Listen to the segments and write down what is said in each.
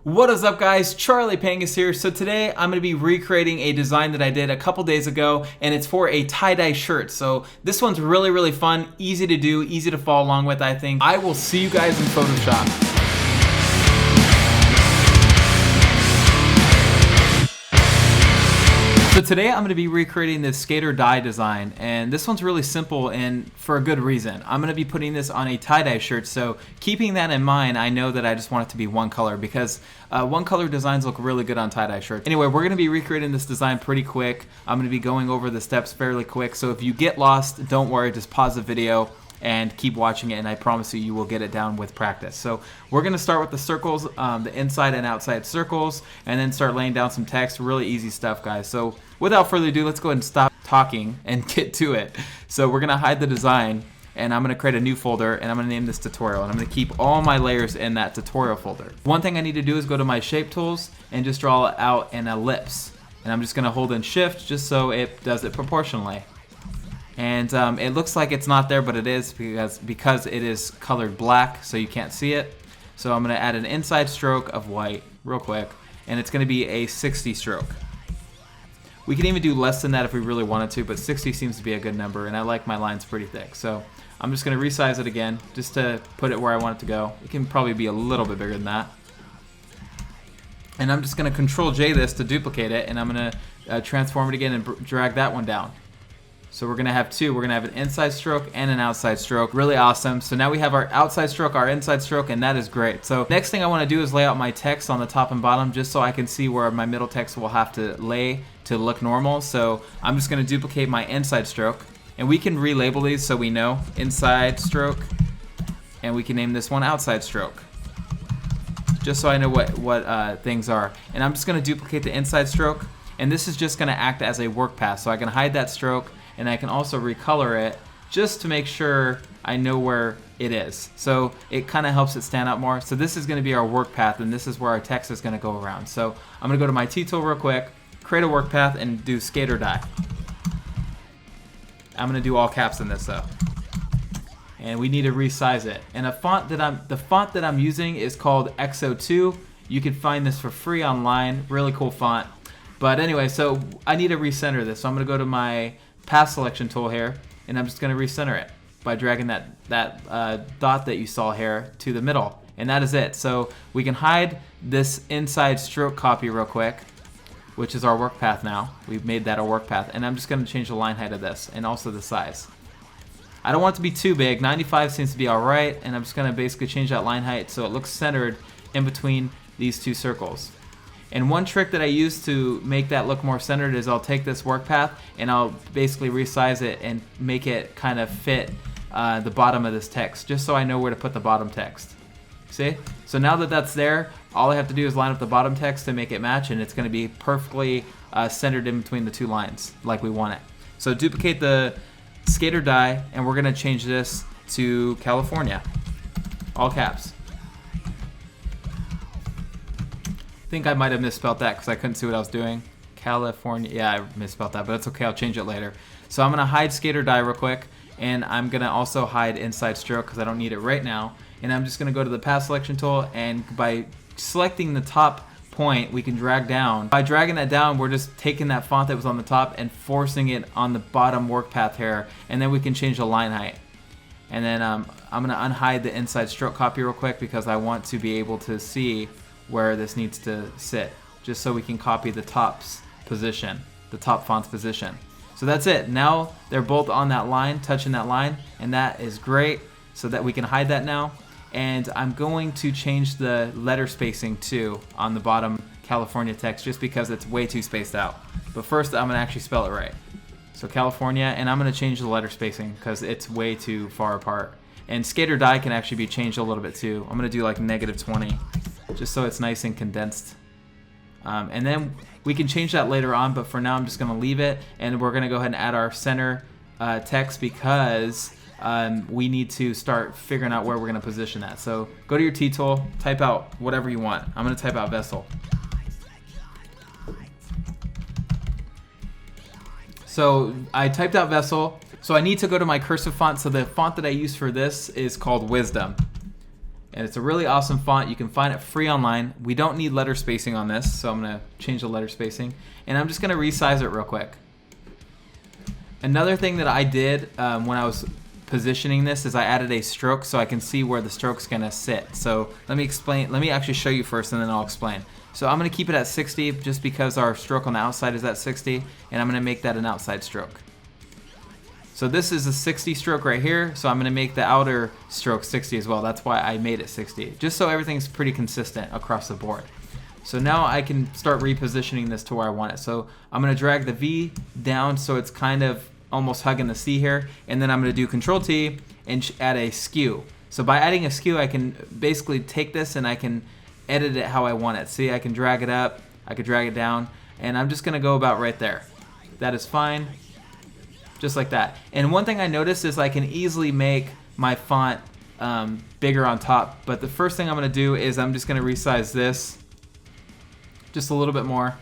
What is up, guys? Charlie Pangus here. So today I'm going to be recreating a design that I did a couple days ago, and it's for a tie-dye shirt. So this one's really fun, easy to do, easy to follow along with, I think. I will see you guys in Photoshop. So today I'm going to be recreating this skater dye design, and this one's really simple and for a good reason. I'm going to be putting this on a tie-dye shirt, so keeping that in mind, I know that I just want it to be one color because one color designs look really good on tie-dye shirts. Anyway, we're going to be recreating this design pretty quick. I'm going to be going over the steps fairly quick, so if you get lost, don't worry, just pause the video and keep watching it, and I promise you will get it down with practice. So we're going to start with the circles, the inside and outside circles, and then start laying down some text. Really easy stuff, guys. So without further ado, let's go ahead and stop talking and get to it. So we're going to hide the design, and I'm going to create a new folder, and I'm going to name this tutorial, and I'm going to keep all my layers in that tutorial folder. One thing I need to do is go to my shape tools and just draw out an ellipse, and I'm just going to hold in shift just so it does it proportionally. And it looks like it's not there, but it is because it is colored black, so you can't see it. So I'm going to add an inside stroke of white real quick, and it's going to be a 60 stroke. We can even do less than that if we really wanted to, but 60 seems to be a good number, and I like my lines pretty thick. So I'm just going to resize it again just to put it where I want it to go. It can probably be a little bit bigger than that. And I'm just going to Control J this to duplicate it, and I'm going to transform it again and drag that one down. So we're going to have two. We're going to have an inside stroke and an outside stroke. Really awesome. So now we have our outside stroke, our inside stroke, and that is great. So next thing I want to do is lay out my text on the top and bottom just so I can see where my middle text will have to lay to look normal. So I'm just going to duplicate my inside stroke, and we can relabel these so we know. Inside stroke, and we can name this one outside stroke, just so I know what things are. And I'm just going to duplicate the inside stroke, and this is just going to act as a work path. So I can hide that stroke, and I can also recolor it just to make sure I know where it is. So it kind of helps it stand out more. So this is going to be our work path, and this is where our text is going to go around. So I'm going to go to my T-tool real quick, create a work path, and do skater dye. I'm going to do all caps in this though. And we need to resize it. And the font that I'm using is called XO2. You can find this for free online. Really cool font. But anyway, so I need to recenter this. So I'm going to go to my path selection tool here, and I'm just going to recenter it by dragging that dot that you saw here to the middle, and that is it. So we can hide this inside stroke copy real quick, which is our work path now. We've made that our work path, and I'm just going to change the line height of this and also the size. I don't want it to be too big. 95 seems to be alright, and I'm just going to basically change that line height so it looks centered in between these two circles. And one trick that I use to make that look more centered is I'll take this work path and I'll basically resize it and make it kind of fit the bottom of this text, just so I know where to put the bottom text. See? So now that that's there, all I have to do is line up the bottom text to make it match, and it's going to be perfectly centered in between the two lines like we want it. So duplicate the skater dye, and we're going to change this to California. All caps. I think I might have misspelled that because I couldn't see what I was doing. California, yeah, I misspelled that, but it's okay, I'll change it later. So I'm going to hide skater dye real quick, and I'm going to also hide inside stroke because I don't need it right now. And I'm just going to go to the path selection tool, and by selecting the top point, we can drag down. By dragging that down, we're just taking that font that was on the top and forcing it on the bottom work path here, and then we can change the line height. And then I'm going to unhide the inside stroke copy real quick because I want to be able to see where this needs to sit, just so we can copy the top's position, the top font's position. So that's it. Now they're both on that line, touching that line, and that is great, so that we can hide that now. And I'm going to change the letter spacing too on the bottom California text, just because it's way too spaced out. But first I'm going to actually spell it right. So California, and I'm going to change the letter spacing because it's way too far apart. And skater dye can actually be changed a little bit too. I'm going to do like -20. Just so it's nice and condensed. And then we can change that later on, but for now I'm just going to leave it, and we're going to go ahead and add our center text because we need to start figuring out where we're going to position that. So go to your T-tool, type out whatever you want. I'm going to type out vessel. So I typed out vessel, so I need to go to my cursive font. So the font that I use for this is called Wisdom. And it's a really awesome font. You can find it free online. We don't need letter spacing on this, so I'm going to change the letter spacing. And I'm just going to resize it real quick. Another thing that I did when I was positioning this is I added a stroke so I can see where the stroke's going to sit. So let me explain. Let me actually show you first and then I'll explain. So I'm going to keep it at 60 just because our stroke on the outside is at 60, and I'm going to make that an outside stroke. So this is a 60 stroke right here, so I'm going to make the outer stroke 60 as well. That's why I made it 60, just so everything's pretty consistent across the board. So now I can start repositioning this to where I want it. So I'm going to drag the V down so it's kind of almost hugging the C here, and then I'm going to do Control T and add a skew. So by adding a skew, I can basically take this and I can edit it how I want it. See, I can drag it up, I could drag it down, and I'm just going to go about right there. That is fine. Just like that. And one thing I noticed is I can easily make my font bigger on top, but the first thing I'm going to do is I'm just going to resize this just a little bit more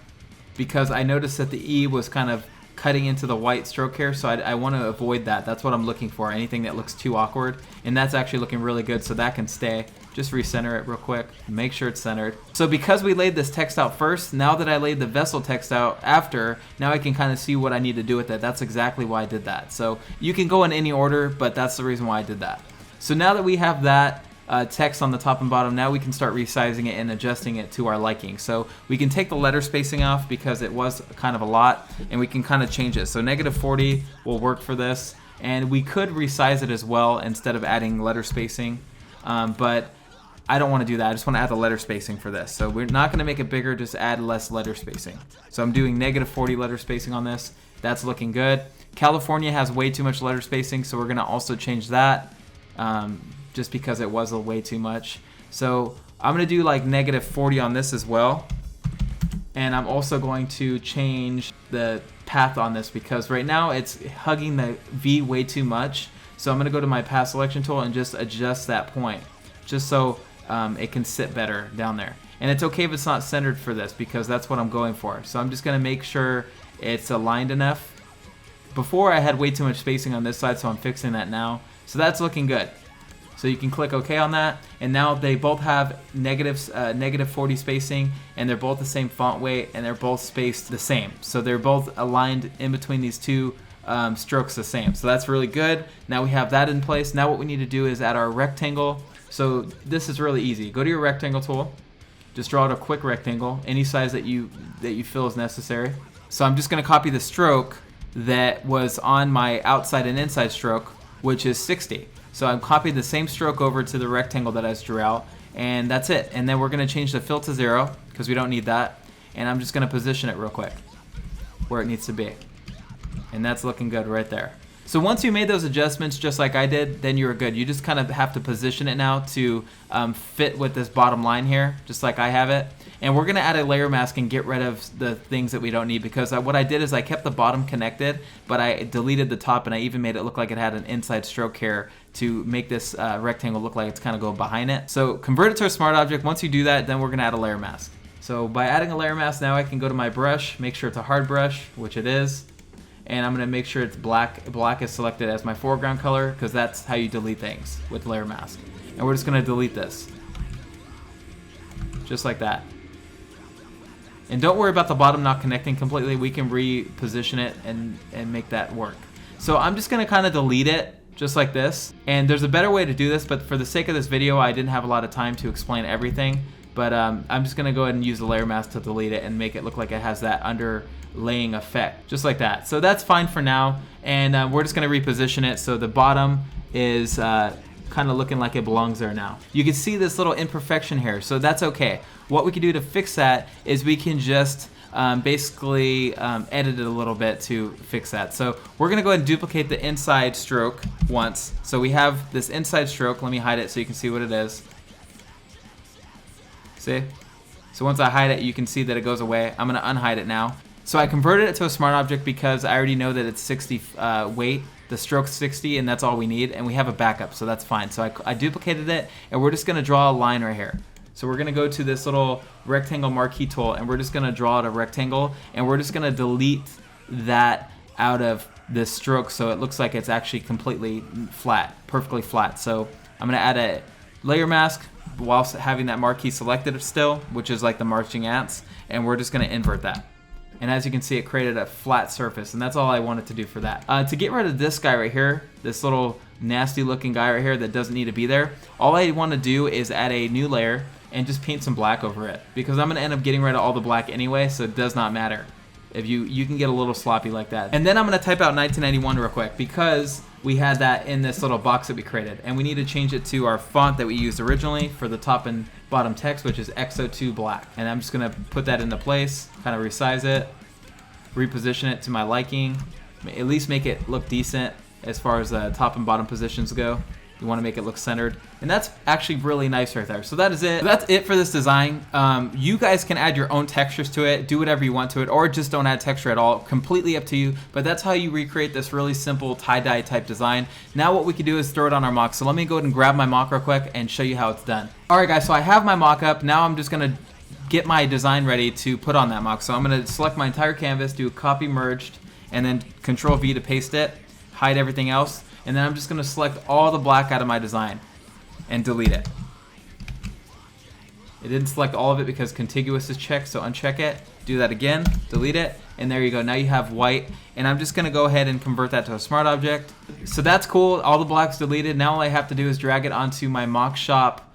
because I noticed that the E was kind of cutting into the white stroke here, so I want to avoid that. That's what I'm looking for, anything that looks too awkward, and that's actually looking really good, so that can stay. Just recenter it real quick, make sure it's centered. So because we laid this text out first, now that I laid the vessel text out after, now I can kind of see what I need to do with it. That's exactly why I did that. So you can go in any order, but that's the reason why I did that. So now that we have that text on the top and bottom, now we can start resizing it and adjusting it to our liking. So we can take the letter spacing off because it was kind of a lot, and we can kind of change it. So -40 will work for this, and we could resize it as well instead of adding letter spacing, but I don't want to do that. I just want to add the letter spacing for this. So we're not going to make it bigger, just add less letter spacing. So I'm doing -40 letter spacing on this. That's looking good. California has way too much letter spacing, so we're going to also change that just because it was way too much. So I'm going to do like -40 on this as well. And I'm also going to change the path on this because right now it's hugging the V way too much. So I'm going to go to my path selection tool and just adjust that point, just so it can sit better down there. And it's okay if it's not centered for this because that's what I'm going for. So I'm just going to make sure it's aligned enough. Before I had way too much spacing on this side, so I'm fixing that now. So that's looking good. So you can click OK on that, and now they both have -40 spacing, and they're both the same font weight, and they're both spaced the same. So they're both aligned in between these two strokes the same. So that's really good. Now we have that in place. Now what we need to do is add our rectangle. So this is really easy. Go to your rectangle tool, just draw out a quick rectangle, any size that you feel is necessary. So I'm just going to copy the stroke that was on my outside and inside stroke, which is 60. So I've copied the same stroke over to the rectangle that I just drew out, and that's it. And then we're going to change the fill to 0 because we don't need that. And I'm just going to position it real quick where it needs to be. And that's looking good right there. So once you made those adjustments just like I did, then you're good. You just kind of have to position it now to fit with this bottom line here, just like I have it. And we're going to add a layer mask and get rid of the things that we don't need because what I did is I kept the bottom connected, but I deleted the top, and I even made it look like it had an inside stroke here to make this rectangle look like it's kind of go behind it. So convert it to a smart object. Once you do that, then we're going to add a layer mask. So by adding a layer mask, now I can go to my brush, make sure it's a hard brush, which it is. And I'm going to make sure it's black. Black is selected as my foreground color because that's how you delete things with layer mask. And we're just going to delete this. Just like that. And don't worry about the bottom not connecting completely. We can reposition it and make that work. So I'm just going to kind of delete it just like this. And there's a better way to do this, but for the sake of this video, I didn't have a lot of time to explain everything. But I'm just going to go ahead and use the layer mask to delete it and make it look like it has that underlaying effect, just like that. So that's fine for now. And we're just going to reposition it so the bottom is kind of looking like it belongs there now. You can see this little imperfection here, so that's okay. What we can do to fix that is we can just basically edit it a little bit to fix that. So we're going to go ahead and duplicate the inside stroke once. So we have this inside stroke. Let me hide it so you can see what it is. See? So once I hide it, you can see that it goes away. I'm going to unhide it now. So I converted it to a smart object because I already know that it's 60 weight. The stroke's 60, and that's all we need, and we have a backup, so that's fine. So I duplicated it, and we're just going to draw a line right here. So we're going to go to this little rectangle marquee tool, and we're just going to draw out a rectangle, and we're just going to delete that out of this stroke so it looks like it's actually completely flat, perfectly flat. So I'm going to add a layer mask, whilst having that marquee selected still, which is like the marching ants, and we're just going to invert that. And as you can see, it created a flat surface, and that's all I wanted to do for that. To get rid of this guy right here, this little nasty looking guy right here that doesn't need to be there, all I want to do is add a new layer and just paint some black over it, because I'm going to end up getting rid of all the black anyway, so it does not matter. If you can get a little sloppy like that. And then I'm going to type out 1991 real quick, because we had that in this little box that we created, and we need to change it to our font that we used originally for the top and bottom text, which is XO2 black. And I'm just going to put that into place, kind of resize it, reposition it to my liking, at least make it look decent as far as the top and bottom positions go. You want to make it look centered, and that's actually really nice right there. So that is it. So that's it for this design. You guys can add your own textures to it, do whatever you want to it, or just don't add texture at all. Completely up to you, but that's how you recreate this really simple tie-dye type design. Now what we can do is throw it on our mock. So let me go ahead and grab my mock real quick and show you how it's done. Alright guys, so I have my mock up. Now I'm just gonna get my design ready to put on that mock. So I'm gonna select my entire canvas, do copy merged, and then Control V to paste it, hide everything else. And then I'm just going to select all the black out of my design and delete it. It didn't select all of it because contiguous is checked, so uncheck it. Do that again, delete it, and there you go. Now you have white, and I'm just going to go ahead and convert that to a smart object. So that's cool. All the black's deleted. Now all I have to do is drag it onto my mock shop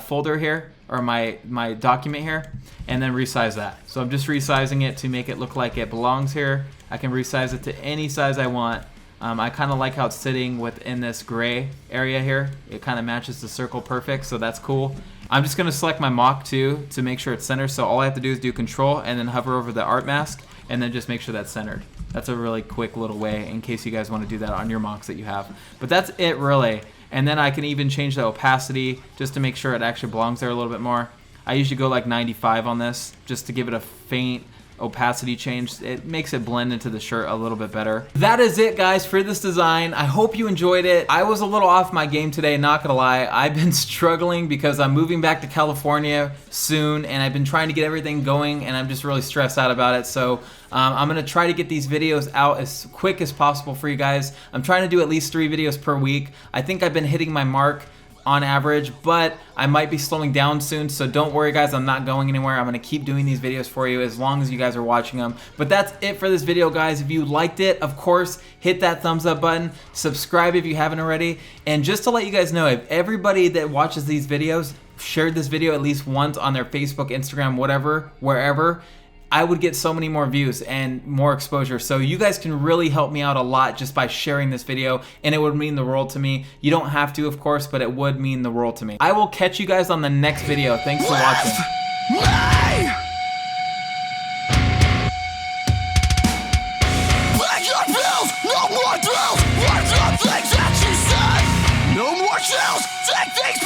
folder here, or my document here, and then resize that. So I'm just resizing it to make it look like it belongs here. I can resize it to any size I want. I kind of like how it's sitting within this gray area here. It kind of matches the circle perfect, so that's cool. I'm just going to select my mock too to make sure it's centered. So all I have to do is do Control and then hover over the art mask and then just make sure that's centered. That's a really quick little way in case you guys want to do that on your mocks that you have. But that's it really. And then I can even change the opacity just to make sure it actually belongs there a little bit more. I usually go like 95 on this just to give it a faint opacity change. It makes it blend into the shirt a little bit better. That is it guys for this design. I hope you enjoyed it. I was a little off my game today, not gonna lie. I've been struggling because I'm moving back to California soon and I've been trying to get everything going and I'm just really stressed out about it. So I'm gonna try to get these videos out as quick as possible for you guys. I'm trying to do at least 3 videos per week. I think I've been hitting my mark on average, but I might be slowing down soon, so don't worry guys, I'm not going anywhere. I'm gonna keep doing these videos for you as long as you guys are watching them. But that's it for this video guys. If you liked it, of course, hit that thumbs up button, subscribe if you haven't already, and just to let you guys know, if everybody that watches these videos shared this video at least once on their Facebook, Instagram, whatever, wherever, I would get so many more views and more exposure. So you guys can really help me out a lot just by sharing this video, and it would mean the world to me. You don't have to, of course, but it would mean the world to me. I will catch you guys on the next video. Thanks for watching. No more chills! Take things